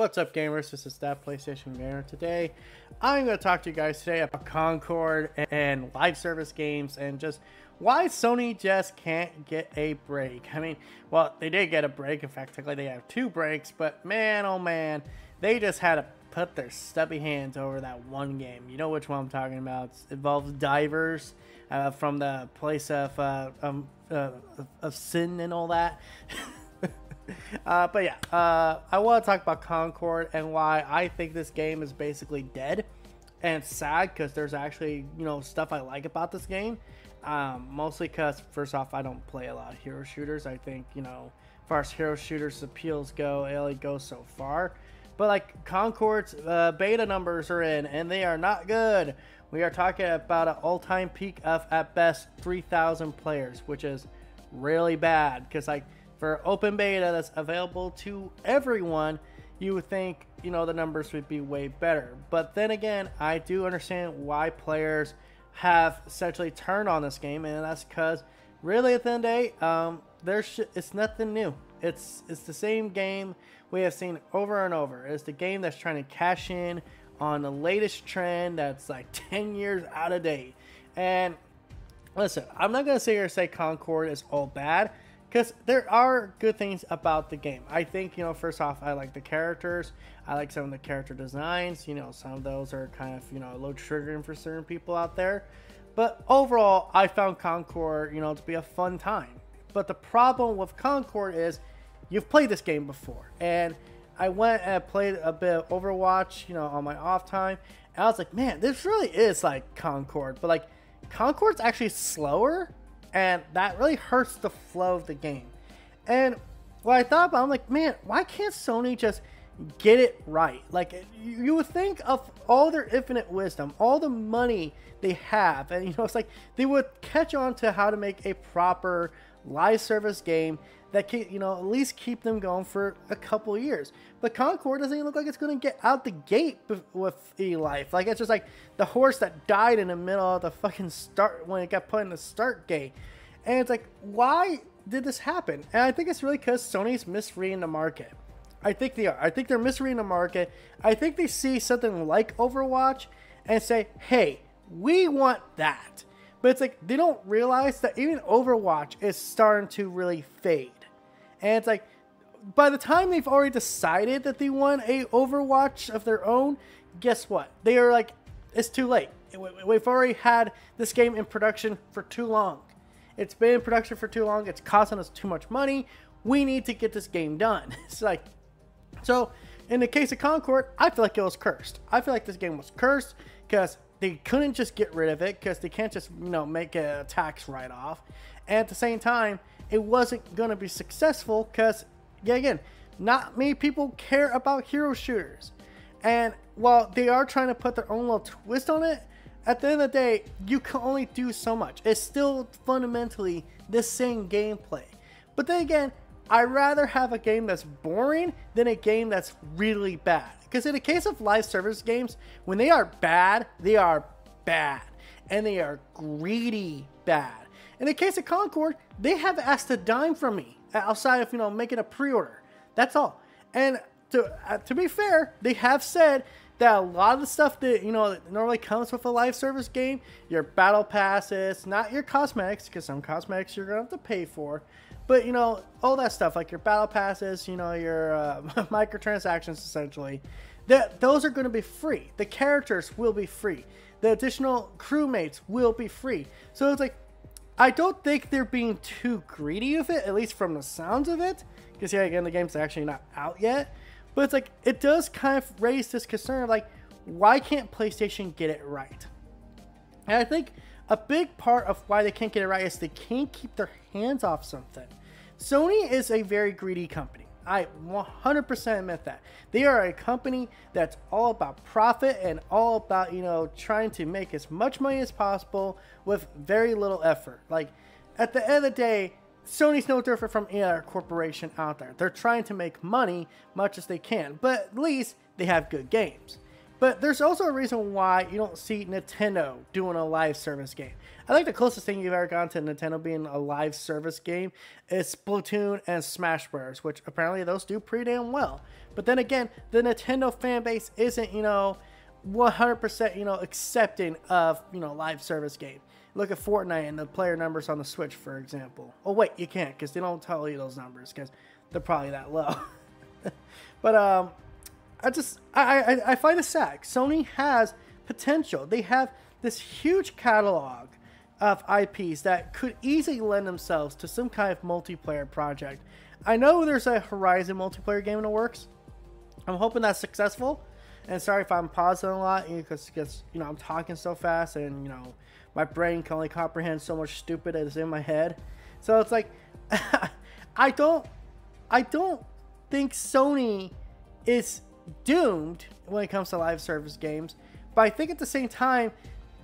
What's up, gamers? This is that PlayStation Gamer. Today, I'm going to talk to you guys today about Concord and live service games and just why Sony just can't get a break. I mean, well, they did get a break. In fact, technically they have 2 breaks, but man, oh man, they just had to put their stubby hands over that one game. You know which one I'm talking about. It involves divers from the place of sin and all that. But yeah, I want to talk about Concord and why I think this game is basically dead, and it's sad because there's actually, you know, stuff I like about this game. Mostly because, first off, I don't play a lot of hero shooters. I think, you know, as far as hero shooters appeals go, it only goes so far. But like Concord's beta numbers are in, and they are not good. We are talking about an all-time peak of at best 3,000 players, which is really bad because like, for open beta that's available to everyone, you would think, you know, the numbers would be way better. But then again, I do understand why players have essentially turned on this game, and that's because really at the end of the day, it's nothing new. It's the same game we have seen over and over. It's the game that's trying to cash in on the latest trend that's like 10 years out of date. And listen, I'm not going to sit here and say Concord is all bad, because there are good things about the game. I think, you know, first off, I like the characters. I like some of the character designs. You know, some of those are kind of, you know, a little triggering for certain people out there. But overall, I found Concord, you know, to be a fun time. But the problem with Concord is you've played this game before. And I went and played a bit of Overwatch, you know, on my off time. And I was like, man, this really is like Concord. But like, Concord's actually slower. And that really hurts the flow of the game. And what I thought about, I'm like, man, why can't Sony just get it right? Like, you would think of all their infinite wisdom, all the money they have, and, you know, it's like they would catch on to how to make a proper live service game that can, you know, at least keep them going for a couple years. But Concord doesn't even look like it's going to get out the gate with life. Like, it's just like the horse that died in the middle of the fucking start when it got put in the start gate. And it's like, why did this happen? And I think it's really because Sony's misreading the market. I think they are. I think they're misreading the market. I think they see something like Overwatch and say, hey, we want that. But it's like, they don't realize that even Overwatch is starting to really fade. And it's like, by the time they've already decided that they want a Overwatch of their own, guess what? They are like, it's too late. We've already had this game in production for too long. It's been in production for too long. It's costing us too much money. We need to get this game done. It's like, so in the case of Concord, I feel like it was cursed. I feel like this game was cursed because they couldn't just get rid of it because they can't just, you know, make a tax write-off. And at the same time, it wasn't going to be successful because, yeah, again, not many people care about hero shooters. And while they are trying to put their own little twist on it, at the end of the day, you can only do so much. It's still fundamentally the same gameplay. But then again, I'd rather have a game that's boring than a game that's really bad. Because in the case of live service games, when they are bad, they are bad. And they are greedy bad. In the case of Concord, they have asked a dime from me outside of, you know, making a pre-order. That's all. And to be fair, they have said that a lot of the stuff that, you know, normally comes with a live service game, your battle passes, not your cosmetics, because some cosmetics you're going to have to pay for, but, you know, all that stuff, like your battle passes, you know, your microtransactions, essentially, those are going to be free. The characters will be free. The additional crewmates will be free. So it's like, I don't think they're being too greedy of it, at least from the sounds of it, because, yeah, again, the game's actually not out yet. But it's like, it does kind of raise this concern of like, why can't PlayStation get it right? And I think a big part of why they can't get it right is they can't keep their hands off something. Sony is a very greedy company. I 100% admit that. They are a company that's all about profit and all about, you know, trying to make as much money as possible with very little effort. Like, at the end of the day, Sony's no different from any other corporation out there. They're trying to make money much as they can, but at least they have good games. But there's also a reason why you don't see Nintendo doing a live service game. I think the closest thing you've ever gone to Nintendo being a live service game is Splatoon and Smash Bros., which apparently those do pretty damn well. But then again, the Nintendo fan base isn't, 100%, accepting of, live service game. Look at Fortnite and the player numbers on the Switch, for example. Oh, wait, you can't because they don't tell you those numbers because they're probably that low. But, I find it sad. Sony has potential. They have this huge catalog of IPs that could easily lend themselves to some kind of multiplayer project. I know there's a Horizon multiplayer game in the works. I'm hoping that's successful. And sorry if I'm pausing a lot because I'm talking so fast and my brain can only comprehend so much stupid that is in my head. So it's like I don't think Sony is doomed when it comes to live service games, but I think at the same time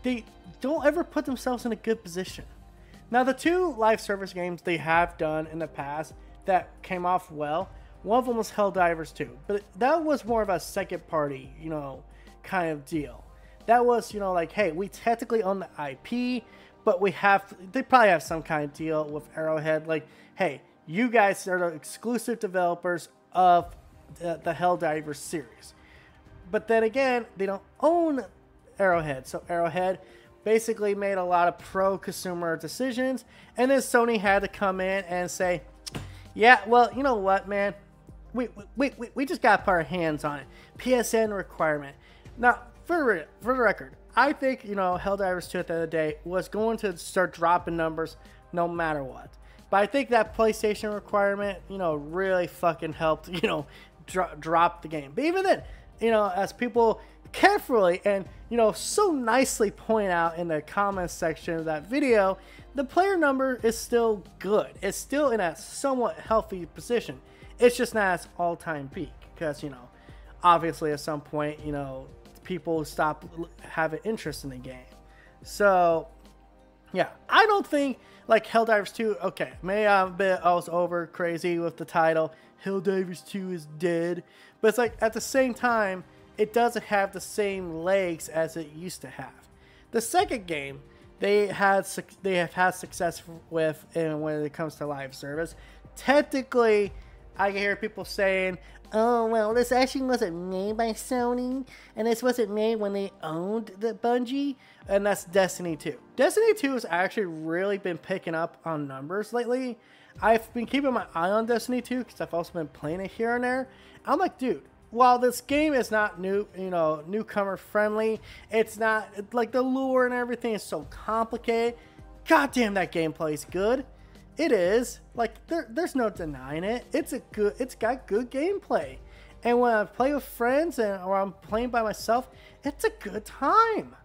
they don't ever put themselves in a good position. Now, the two live service games they have done in the past that came off well, one of them was Helldivers 2, but that was more of a second party, kind of deal. That was, like, hey, we technically own the IP, but they probably have some kind of deal with Arrowhead, like, hey, you guys are the exclusive developers of the Helldivers series. But then again, they don't own Arrowhead, so Arrowhead basically made a lot of pro-consumer decisions, and then Sony had to come in and say, yeah, well, you know what, man, we just got to put our hands on it. PSN requirement. Now, for the record, I think, Helldivers 2 at the end of the day was going to start dropping numbers no matter what. But I think that PlayStation requirement, really fucking helped, drop the game. But even then, as people carefully and, so nicely point out in the comments section of that video, the player number is still good. It's still in a somewhat healthy position. It's just not its all-time peak because, obviously at some point, people stop having interest in the game. So, yeah, I don't think, like, Helldivers 2, okay, maybe I was over crazy with the title, Helldivers 2 is dead, but it's like, at the same time, it doesn't have the same legs as it used to have. The second game, they have had success with when it comes to live service. Technically, I can hear people saying, oh, well, this actually wasn't made by Sony, and this wasn't made when they owned the Bungie, and that's Destiny 2. Destiny 2 has actually really been picking up on numbers lately. I've been keeping my eye on Destiny 2 because I've also been playing it here and there. I'm like, dude, while this game is not newcomer friendly, it's not, like, the lore and everything is so complicated. Goddamn, that gameplay is good. It is. Like, there's no denying it. It's got good gameplay. And when I play with friends or I'm playing by myself, it's a good time.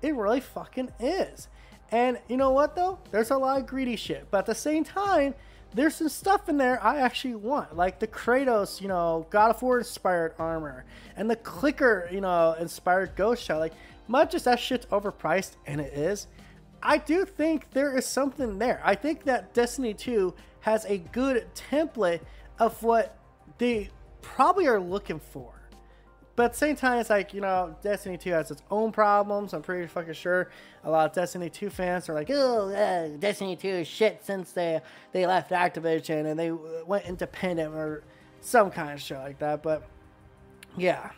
It really fucking is. And you know what, though? There's a lot of greedy shit. But at the same time, there's some stuff in there I actually want. Like the Kratos, God of War inspired armor. And the Clicker, inspired ghost shot. Like, much as that shit's overpriced, and it is, I do think there is something there. I think that Destiny 2 has a good template of what they probably are looking for. But at the same time, it's like, Destiny 2 has its own problems. I'm pretty fucking sure a lot of Destiny 2 fans are like, oh, Destiny 2 is shit since they left Activision and they went independent or some kind of shit like that. But yeah,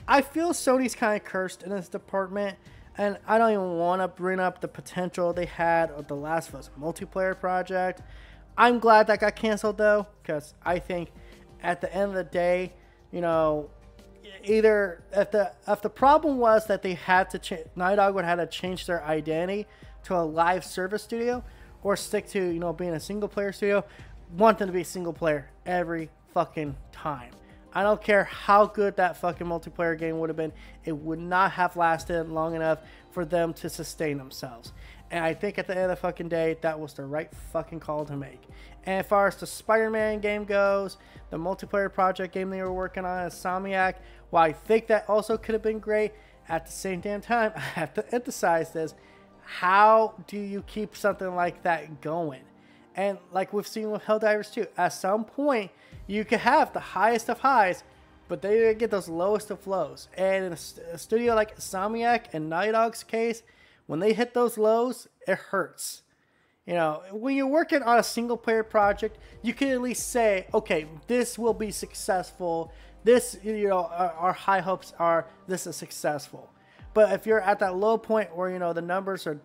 I feel Sony's kind of cursed in this department. And I don't even want to bring up the potential they had of the Last of Us multiplayer project. I'm glad that got canceled, though, because I think at the end of the day, either if the problem was that they had to Naughty Dog would have to change their identity to a live service studio or stick to, being a single player studio, want them to be single player every fucking time. I don't care how good that fucking multiplayer game would have been. It would not have lasted long enough for them to sustain themselves. And I think at the end of the fucking day, that was the right fucking call to make. And as far as the Spider-Man game goes, the multiplayer project game they were working on, Insomniac, while I think that also could have been great, at the same damn time, I have to emphasize this. How do you keep something like that going? And like we've seen with Helldivers 2, at some point, you could have the highest of highs, but they get those lowest of lows. And in a studio like Insomniac and Naughty Dog's case, when they hit those lows, it hurts. You know, when you're working on a single player project, you can at least say, okay, this will be successful. This, you know, our high hopes are this is successful. But if you're at that low point where, you know, the numbers are,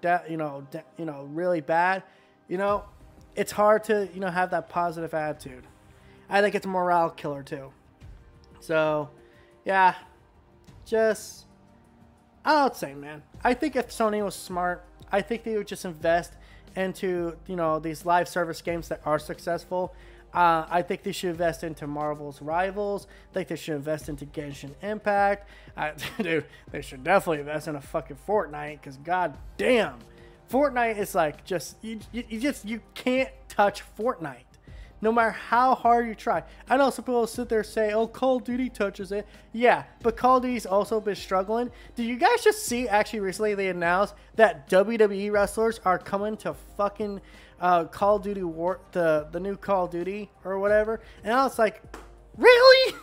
really bad, you know, it's hard to, you know, have that positive attitude. I think it's a morale killer too. So, yeah, just, I don't say, man. I think if Sony was smart, I think they would just invest into, you know, these live service games that are successful. I think they should invest into Marvel's Rivals. I think they should invest into Genshin Impact. Dude, they should definitely invest in a fucking Fortnite, because god damn, Fortnite is like just you can't touch Fortnite. No matter how hard you try. I know some people sit there and say, oh, Call of Duty touches it. Yeah, but Call of Duty's also been struggling. Did you guys just see, actually recently they announced that WWE wrestlers are coming to fucking Call of Duty War, the new Call of Duty or whatever. And I was like, really?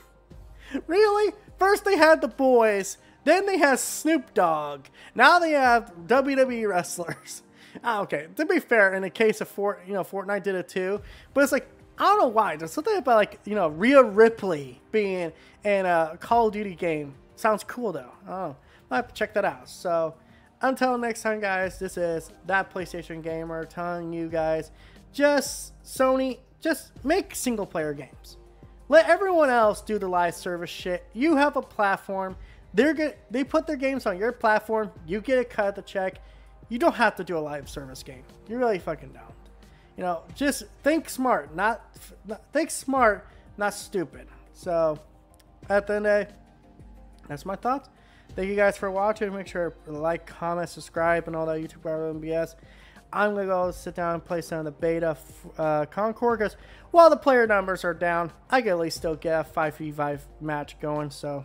Really? First they had the boys, then they had Snoop Dogg. Now they have WWE wrestlers. Okay, to be fair, in the case of Fortnite did it too. But it's like, I don't know why. There's something about, like, you know, Rhea Ripley being in a Call of Duty game. Sounds cool though. Oh, I'll have to check that out. So until next time, guys, this is That PlayStation Gamer telling you guys, Sony, just make single player games. Let everyone else do the live service shit. You have a platform. They put their games on your platform. You get a cut of the check. You don't have to do a live service game. You really fucking don't. You know, just think smart, not stupid. So, at the end of the day, that's my thoughts. Thank you guys for watching. Make sure to like, comment, subscribe, and all that YouTube BS. I'm going to go sit down and play some of the beta Concord, because while the player numbers are down, I can at least still get a 5v5 match going. So,